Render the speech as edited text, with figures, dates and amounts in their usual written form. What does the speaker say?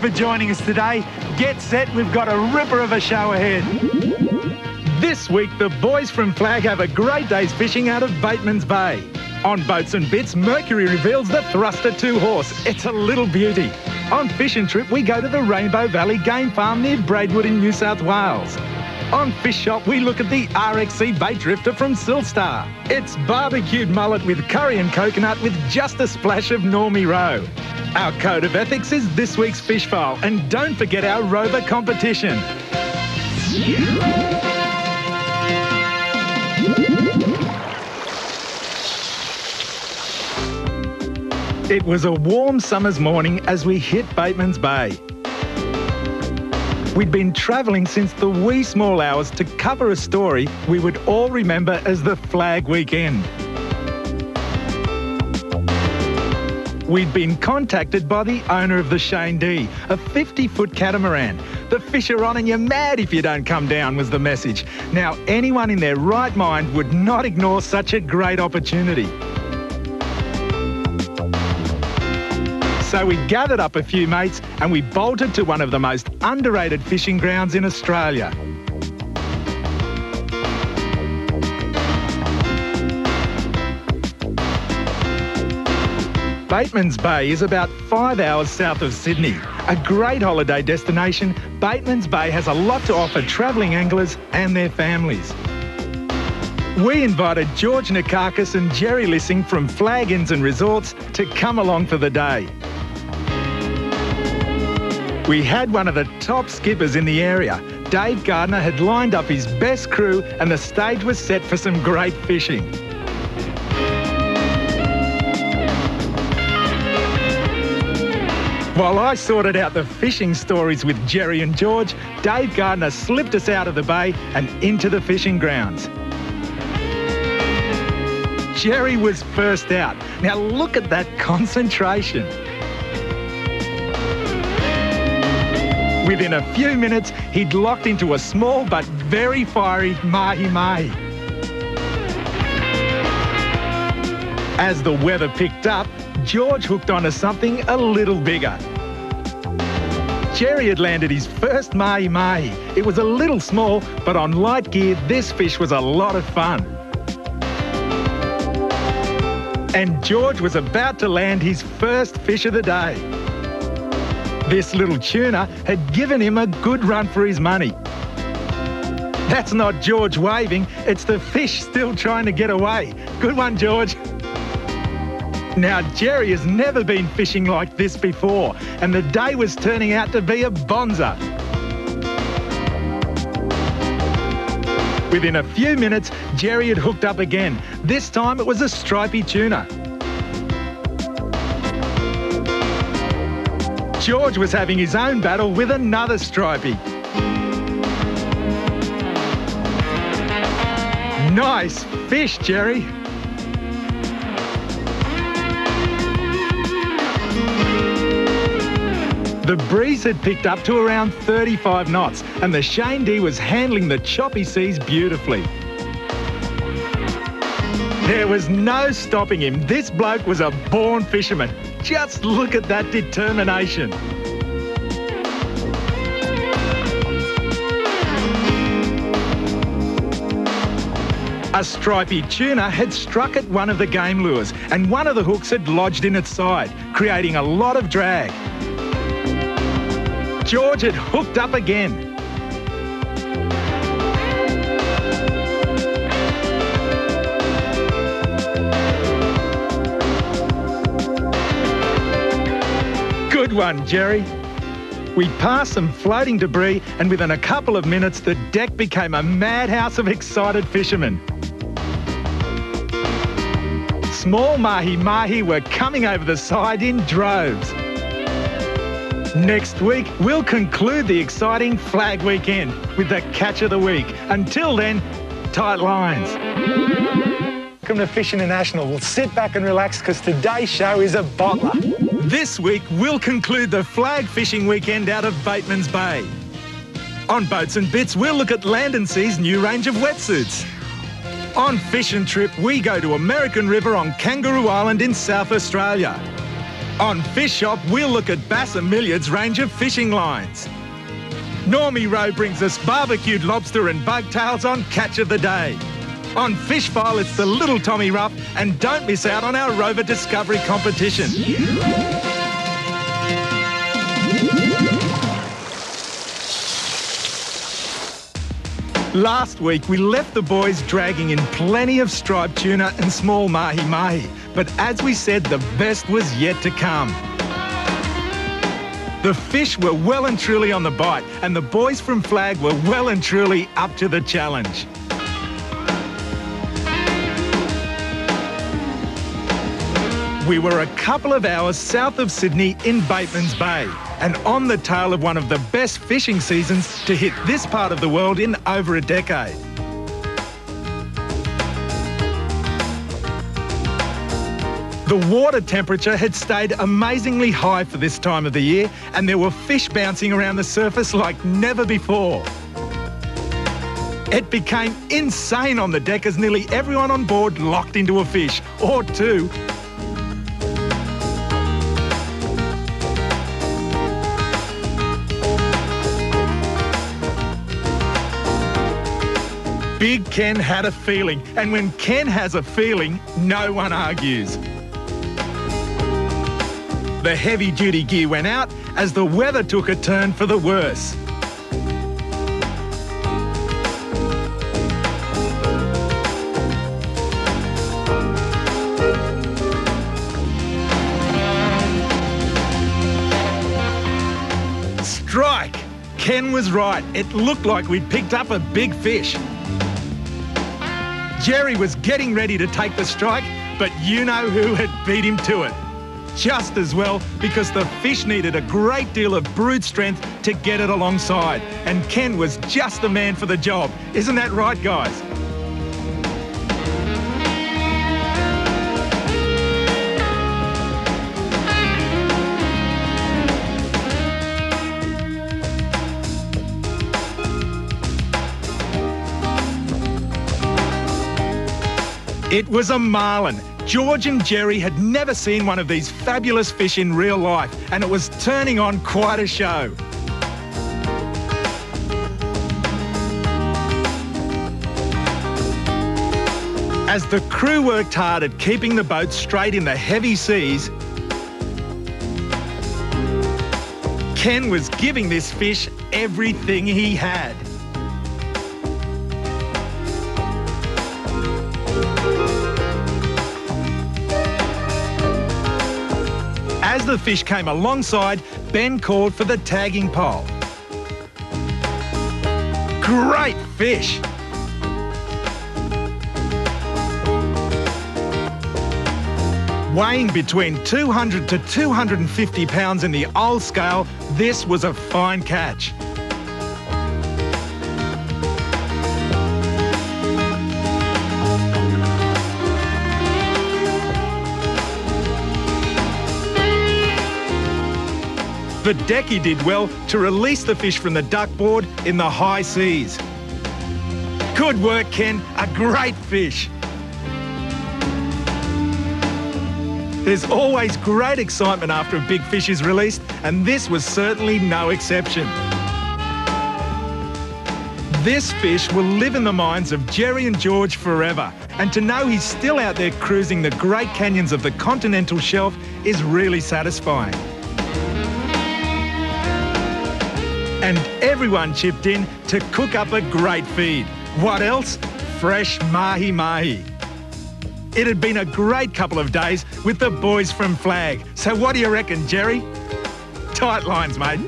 for joining us today. Get set, we've got a ripper of a show ahead. This week, the boys from Flag have a great day's fishing out of Batemans Bay. On Boats and Bits, Mercury reveals the Thruster 2-horse. It's a little beauty. On Fish and Trip, we go to the Rainbow Valley Game Farm near Braidwood in New South Wales. On Fish Shop, we look at the RXC bait drifter from Silstar. It's barbecued mullet with curry and coconut with just a splash of Normie Rowe. Our code of ethics is this week's fish file, and don't forget our rover competition. It was a warm summer's morning as we hit Batemans Bay. We'd been travelling since the wee small hours to cover a story we would all remember as the Flag Weekend. We'd been contacted by the owner of the Shane D, a 50-foot catamaran. The fish are on and you're mad if you don't come down, was the message. Now, anyone in their right mind would not ignore such a great opportunity. So we gathered up a few mates and we bolted to one of the most underrated fishing grounds in Australia. Batemans Bay is about 5 hours south of Sydney. A great holiday destination, Batemans Bay has a lot to offer travelling anglers and their families. We invited George Nikakis and Jerry Lissing from Flag Inns and Resorts to come along for the day. We had one of the top skippers in the area. Dave Gardiner had lined up his best crew and the stage was set for some great fishing. While I sorted out the fishing stories with Jerry and George, Dave Gardiner slipped us out of the bay and into the fishing grounds. Jerry was first out. Now look at that concentration. Within a few minutes, he'd locked into a small but very fiery mahi-mahi. As the weather picked up, George hooked onto something a little bigger. Jerry had landed his first mahi-mahi. It was a little small, but on light gear, this fish was a lot of fun. And George was about to land his first fish of the day. This little tuna had given him a good run for his money. That's not George waving, it's the fish still trying to get away. Good one, George. Now, Jerry has never been fishing like this before, and the day was turning out to be a bonza. Within a few minutes, Jerry had hooked up again. This time it was a stripy tuna. George was having his own battle with another stripy. Nice fish, Jerry. The breeze had picked up to around 35 knots and the Shane D was handling the choppy seas beautifully. There was no stopping him. This bloke was a born fisherman. Just look at that determination. A stripy tuna had struck at one of the game lures and one of the hooks had lodged in its side, creating a lot of drag. George had hooked up again. Good one, Jerry. We passed some floating debris and within a couple of minutes the deck became a madhouse of excited fishermen. Small mahi-mahi were coming over the side in droves. Next week, we'll conclude the exciting Flag Weekend with the catch of the week. Until then, tight lines. Welcome to Fish International. We'll sit back and relax because today's show is a bottler. This week, we'll conclude the Flag Fishing Weekend out of Batemans Bay. On Boats and Bits, we'll look at Land and Sea's new range of wetsuits. On Fish and Trip, we go to American River on Kangaroo Island in South Australia. On Fish Shop, we'll look at Bass & Millard's range of fishing lines. Normie Rowe brings us barbecued lobster and bugtails on Catch of the Day. On Fish File, it's the Little Tommy Rough, and don't miss out on our Rover Discovery competition. Last week, we left the boys dragging in plenty of striped tuna and small mahi-mahi, but as we said, the best was yet to come. The fish were well and truly on the bite, and the boys from Flag were well and truly up to the challenge. We were a couple of hours south of Sydney in Batemans Bay, and on the tail of one of the best fishing seasons to hit this part of the world in over a decade. The water temperature had stayed amazingly high for this time of the year, and there were fish bouncing around the surface like never before. It became insane on the deck as nearly everyone on board locked into a fish, or two. Big Ken had a feeling, and when Ken has a feeling, no one argues. The heavy-duty gear went out as the weather took a turn for the worse. Strike! Ken was right. It looked like we'd picked up a big fish. Jerry was getting ready to take the strike, but you know who had beat him to it. Just as well, because the fish needed a great deal of brood strength to get it alongside, and Ken was just the man for the job. Isn't that right, guys? It was a marlin. George and Jerry had never seen one of these fabulous fish in real life, and it was turning on quite a show. As the crew worked hard at keeping the boat straight in the heavy seas, Ken was giving this fish everything he had. As the fish came alongside, Ben called for the tagging pole. Great fish! Weighing between 200 to 250 pounds in the old scale, this was a fine catch. The decky did well to release the fish from the duckboard in the high seas. Good work, Ken. A great fish. There's always great excitement after a big fish is released, and this was certainly no exception. This fish will live in the minds of Jerry and George forever, and to know he's still out there cruising the great canyons of the continental shelf is really satisfying. And everyone chipped in to cook up a great feed. What else? Fresh mahi-mahi. It had been a great couple of days with the boys from Flag. So what do you reckon, Jerry? Tight lines, mate.